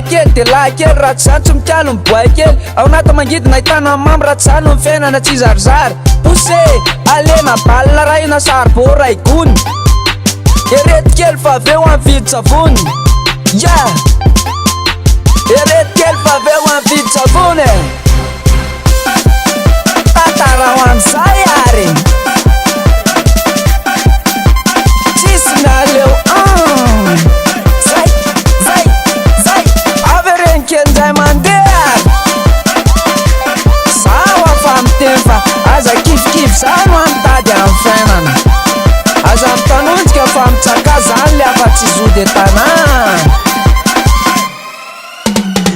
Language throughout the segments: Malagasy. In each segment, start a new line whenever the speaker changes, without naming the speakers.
kely de lahy kely ratsy zany tsy mikalo miboay kely ao anaty mangidina ahitana mamy ratsy zany no mifiainana tsy zarizary pose alena balina rahina saribora igony erety kely fa aveo amividy savony ya erety kely fa aveo amividy savony tantara ho am'zay ary tsisy mialeo zay avy reny kely nzay mandeha zaho afa miteny fa aza kifikify zany no antady amin'ny fiainana aza mitanonjika fa mitsaka zany le afa tsy zody etana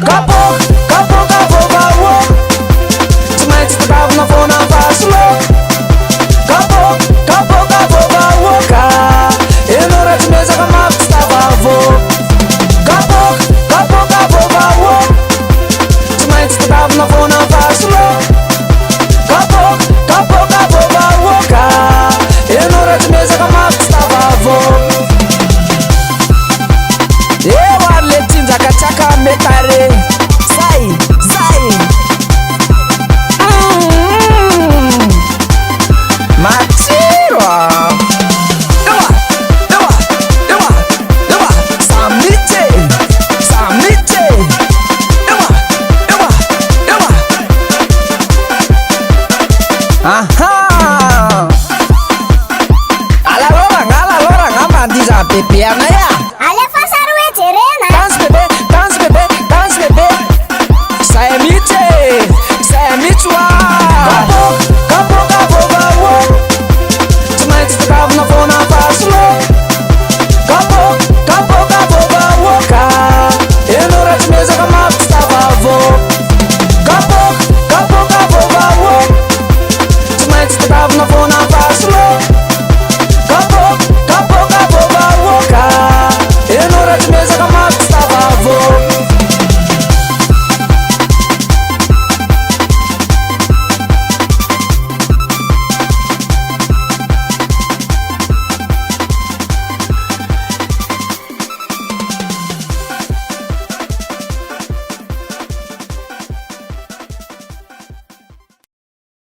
kapokapokapokao tsy maintsy takavina fona fasolo kapokapokapokao ka enao raha tsy mesaka mafy tsy tavavo kapokapokapokao tsy maintsy takavina fona fasolo kapokapokapokao ka enao raha tsy mesaka mafy tsy tavavo eo ary le tsinjakatsaka metare zay matsiro ewa samite ewa aha alaloranga mandiza bebe anay